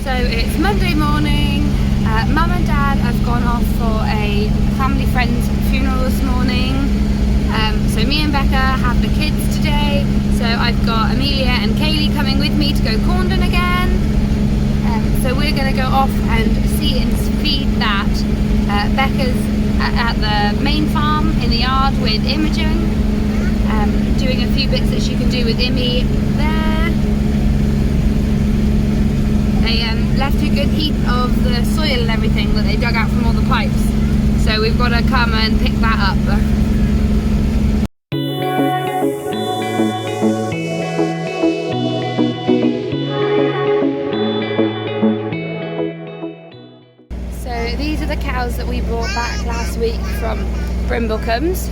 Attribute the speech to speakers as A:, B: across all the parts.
A: So it's Monday morning. Mum and Dad have gone off for a family friend's funeral this morning. So me and Becca have the kids today. So I've got Amelia and Kaylee coming with me to go Corndon again. So we're going to go off and see and feed that. Becca's at the main farm in the yard with Imogen, doing a few bits that she can do with Imi there. They left a good heap of the soil and everything that they dug out from all the pipes. So we've got to come and pick that up. These are the cows that we brought back last week from Brimblecombe's.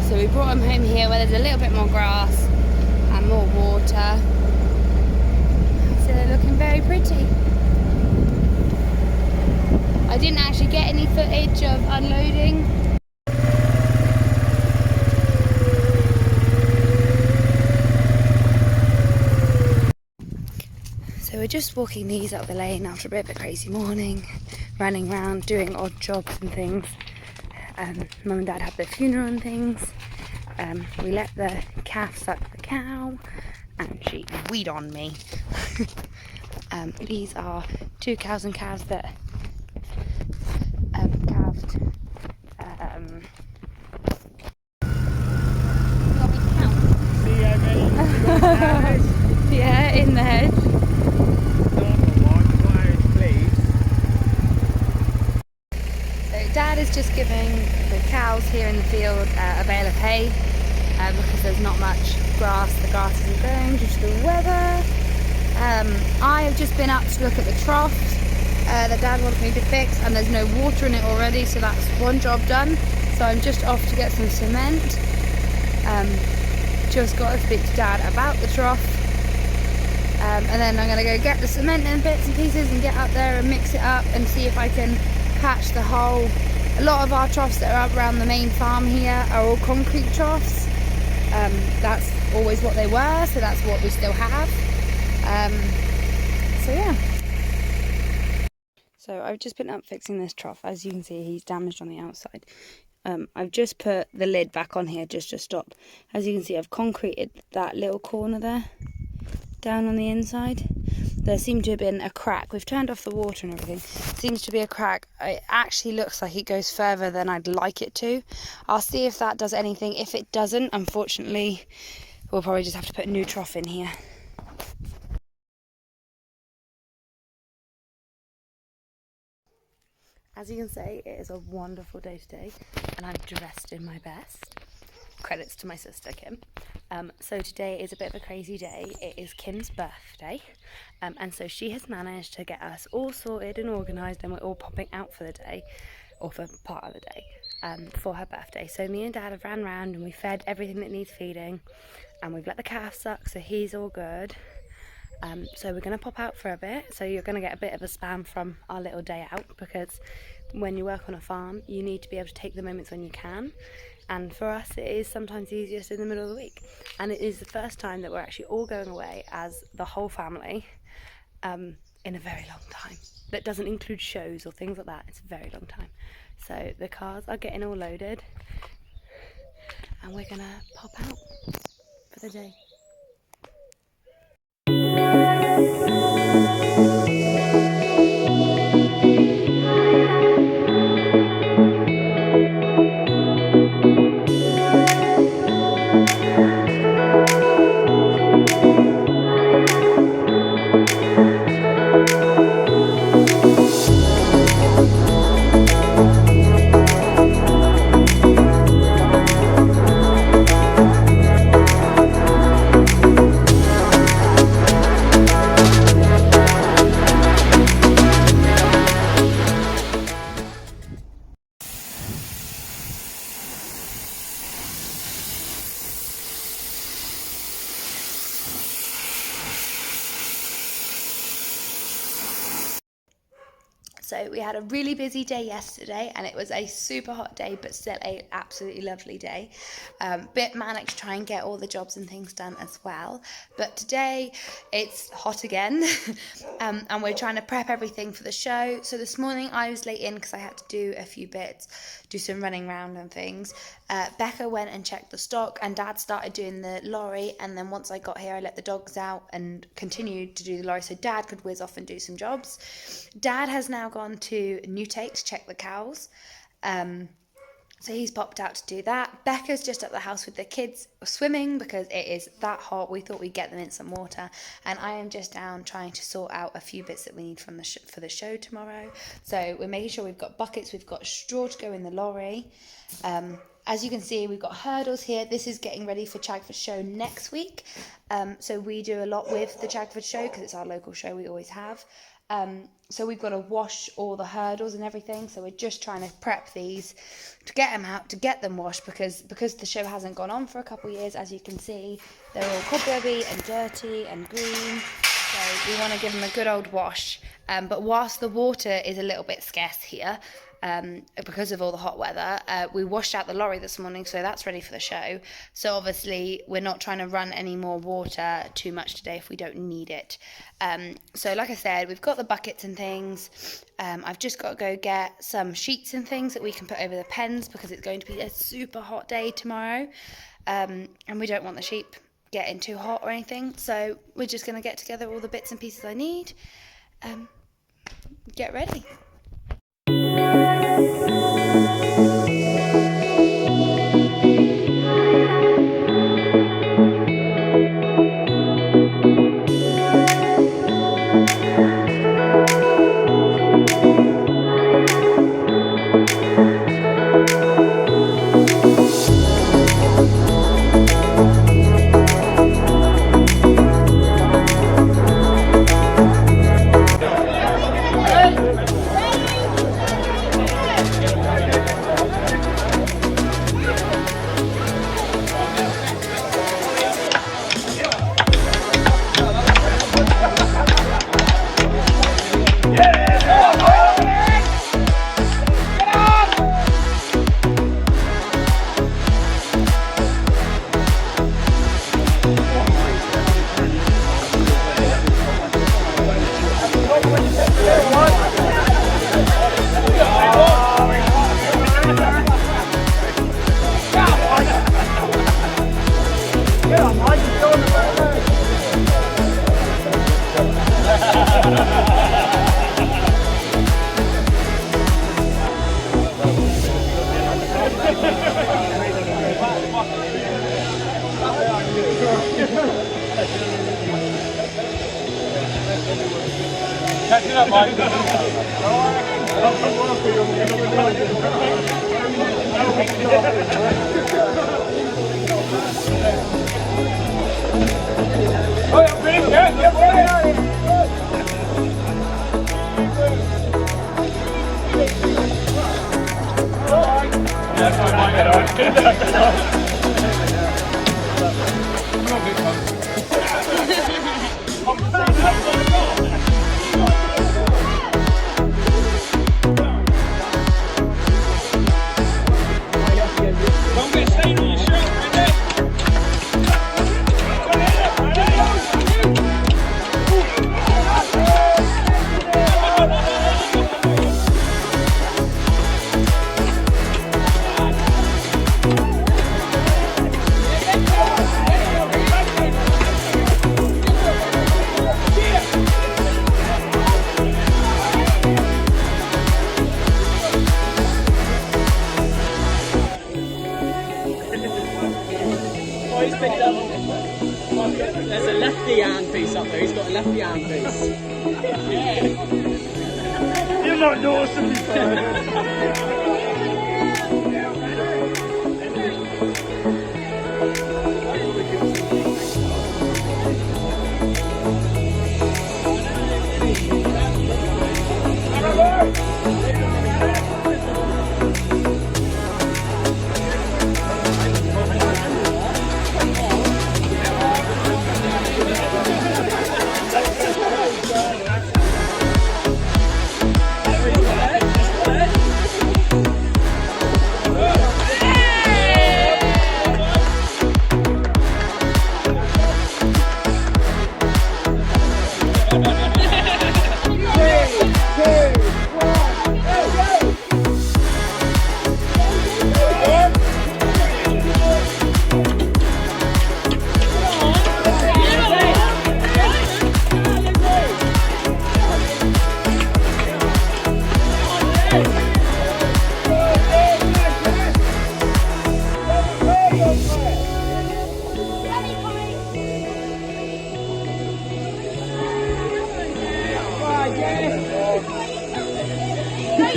A: So we brought them home here where there's a little bit more grass and more water. So they're looking very pretty. I didn't actually get any footage of unloading. So we're just walking these up the lane after a bit of a crazy morning, running around doing odd jobs and things. Mum and Dad had their funeral and things. We let the calf suck the cow and she weed on me. These are two cows and calves that calved. Yeah, in the hedge. Dad is just giving the cows here in the field a bale of hay because there's not much grass. The grass isn't growing due to the weather. I have just been up to look at the trough that Dad wanted me to fix, and there's no water in it already, so that's one job done. So I'm just off to get some cement. Just got to speak to Dad about the trough, and then I'm going to go get the cement in bits and pieces and get up there and mix it up and see if I can patch the hole. A lot of our troughs that are up around the main farm here are all concrete troughs. That's always what they were, so that's what we still have. So yeah. So I've just been up fixing this trough. As you can see, he's damaged on the outside. I've just put the lid back on here just to stop. As you can see, I've concreted that little corner there down on the inside. There seemed to have been a crack. We've turned off the water and everything. Seems to be a crack. It actually looks like it goes further than I'd like it to. I'll see if that does anything. If it doesn't, unfortunately, we'll probably just have to put a new trough in here. As you can see, it is a wonderful day today, and I'm dressed in my best. Credits to my sister Kim. So today is a bit of a crazy day. It is Kim's birthday, and so she has managed to get us all sorted and organised, and we're all popping out for the day, or for part of the day, for her birthday. So me and Dad have ran around and we fed everything that needs feeding, and we've let the calf suck, so he's all good. So we're going to pop out for a bit, so you're going to get a bit of a spam from our little day out, because when you work on a farm you need to be able to take the moments when you can, and for us it is sometimes easiest in the middle of the week, and it is the first time that we're actually all going away as the whole family in a very long time. That doesn't include shows or things like that. It's a very long time. So the cars are getting all loaded and we're going to pop out for the day. So we had a really busy day yesterday, and it was a super hot day, but still a absolutely lovely day. Bit manic to try and get all the jobs and things done as well. But today it's hot again, and we're trying to prep everything for the show. So this morning I was late in because I had to do a few bits, do some running around and things. Becca went and checked the stock, and Dad started doing the lorry, and then once I got here I let the dogs out and continued to do the lorry so Dad could whiz off and do some jobs. Dad has now gone to Newtake to check the cows, so he's popped out to do that. Becca's just at the house with the kids swimming because it is that hot. We thought we'd get them in some water, and I am just down trying to sort out a few bits that we need from for the show tomorrow. So we're making sure we've got buckets, we've got straw to go in the lorry. As you can see, we've got hurdles here. This is getting ready for Chagford Show next week. So we do a lot with the Chagford Show because it's our local show, we always have. So we've got to wash all the hurdles and everything. So we're just trying to prep these to get them out, to get them washed, because the show hasn't gone on for a couple of years. As you can see, they're all cobwebby and dirty and green. So we want to give them a good old wash. But whilst the water is a little bit scarce here, because of all the hot weather, we washed out the lorry this morning, so that's ready for the show. So obviously we're not trying to run any more water too much today if we don't need it. So like I said, we've got the buckets and things. I've just got to go get some sheets and things that we can put over the pens because it's going to be a super hot day tomorrow, and we don't want the sheep getting too hot or anything. So we're just going to get together all the bits and pieces I need. Get ready.
B: Catch it up, Mike. Oh, yeah, big, yeah, that's my mind, all right. Don't get stain on your shirt, right there.
C: There's a lefty hand piece up there. He's got a lefty hand piece. Yeah.
B: You're not Dawson before.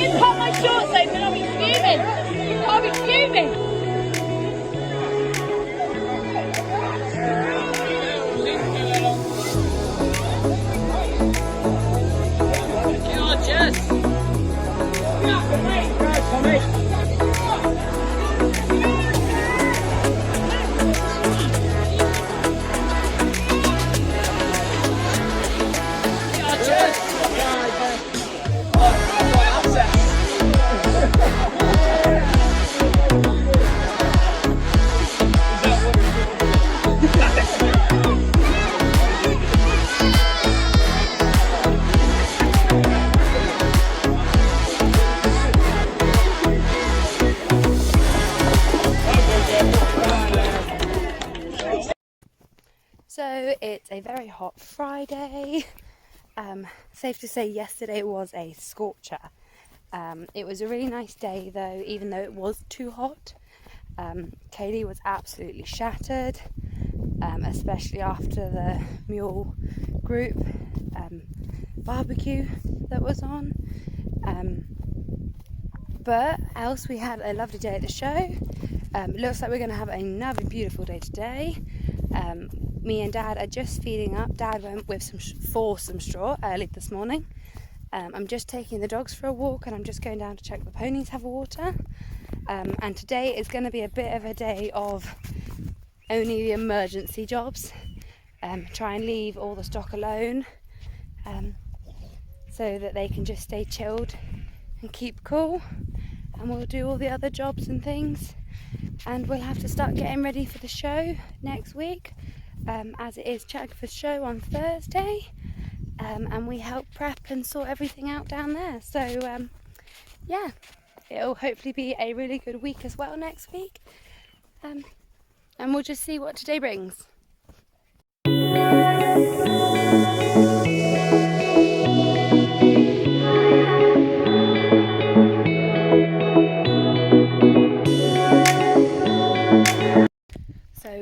D: you cut my shorts open, I'll be fuming. I'll be fuming.
C: Jess!
A: So it's a very hot Friday. Safe to say yesterday was a scorcher. It was a really nice day though, even though it was too hot. Kaylee was absolutely shattered, especially after the mule group barbecue that was on. But else we had a lovely day at the show. Looks like we're going to have another beautiful day today. Me and Dad are just feeding up. Dad went with for some straw early this morning. I'm just taking the dogs for a walk and I'm just going down to check the ponies have water. And today is going to be a bit of a day of only the emergency jobs. Try and leave all the stock alone so that they can just stay chilled and keep cool. And we'll do all the other jobs and things. And we'll have to start getting ready for the show next week, as it is Chagford's show on Thursday, and we help prep and sort everything out down there. So yeah, it'll hopefully be a really good week as well next week, and we'll just see what today brings.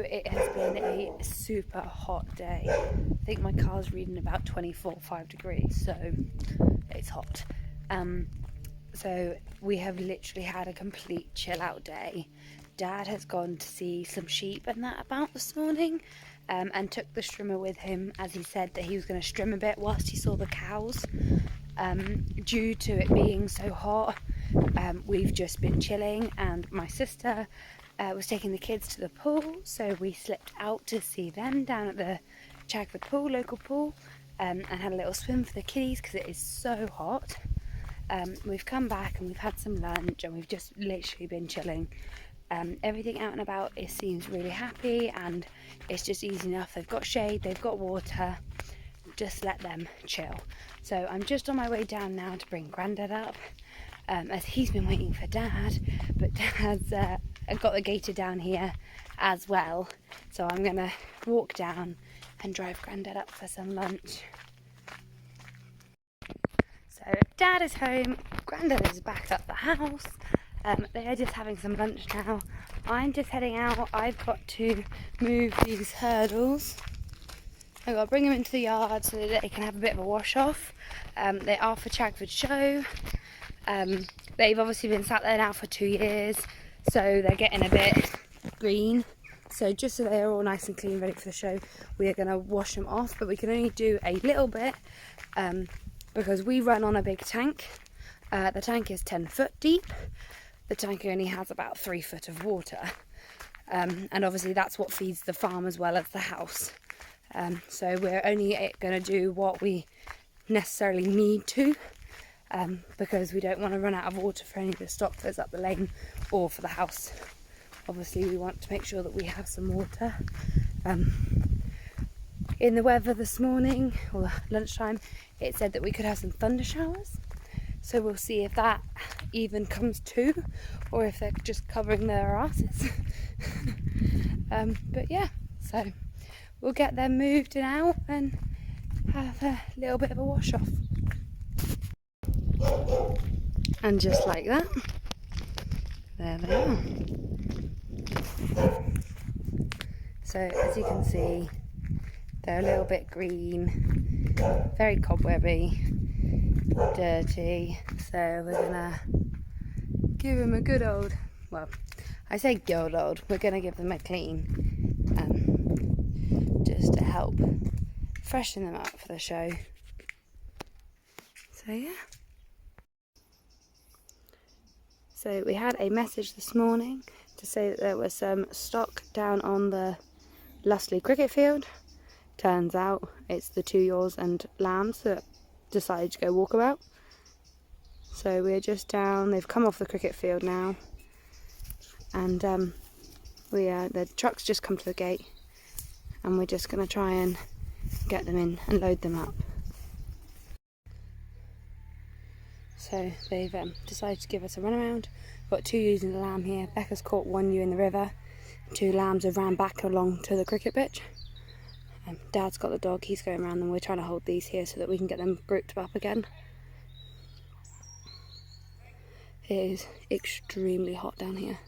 A: It has been a super hot day. I think my car's reading about 24.5 degrees, so it's hot. So we have literally had a complete chill out day. Dad has gone to see some sheep and that about this morning, and took the strimmer with him, as he said that he was going to strim a bit whilst he saw the cows. Due to it being so hot, we've just been chilling, and my sister was taking the kids to the pool, so we slipped out to see them down at the Chagford pool, local pool, and had a little swim for the kiddies because it is so hot. We've come back and we've had some lunch and we've just literally been chilling. Everything out and about seems really happy, and it's just easy enough. They've got shade, they've got water, just let them chill. So I'm just on my way down now to bring Grandad up, as he's been waiting for Dad, but Dad's got the gator down here as well, so I'm gonna walk down and drive Grandad up for some lunch. So Dad is home, Grandad is back at the house. They are just having some lunch now. I'm just heading out. I've got to move these hurdles. I've got to bring them into the yard so that they can have a bit of a wash off. They are for Chagford's show. They've obviously been sat there now for 2 years, so they're getting a bit green. So just so they're all nice and clean, ready for the show, we are going to wash them off, but we can only do a little bit because we run on a big tank. The tank is 10 foot deep. The tank only has about 3 foot of water, and obviously that's what feeds the farm as well as the house. So we're only going to do what we necessarily need to, because we don't want to run out of water for any of the stock that's up the lane or for the house. Obviously we want to make sure that we have some water. In the weather this morning, or lunchtime, it said that we could have some thunder showers. So we'll see if that even comes to, or if they're just covering their asses. But yeah, so we'll get them moved and out and have a little bit of a wash off. And just like that, there they are. So as you can see, they're a little bit green, very cobwebby, dirty, so we're gonna give them a good old, well, I say good old, we're gonna give them a clean, just to help freshen them up for the show. So yeah. So we had a message this morning to say that there was some stock down on the Lustley cricket field. Turns out it's the 2 ewes and lambs that decided to go walkabout. So we're just down, they've come off the cricket field now, and the truck's just come to the gate, and we're just going to try and get them in and load them up. So they've decided to give us a run around. We've got 2 ewes and a lamb here. Becca's caught 1 ewe in the river. 2 lambs have ran back along to the cricket pitch. Dad's got the dog, he's going around them. We're trying to hold these here so that we can get them grouped up again. It is extremely hot down here.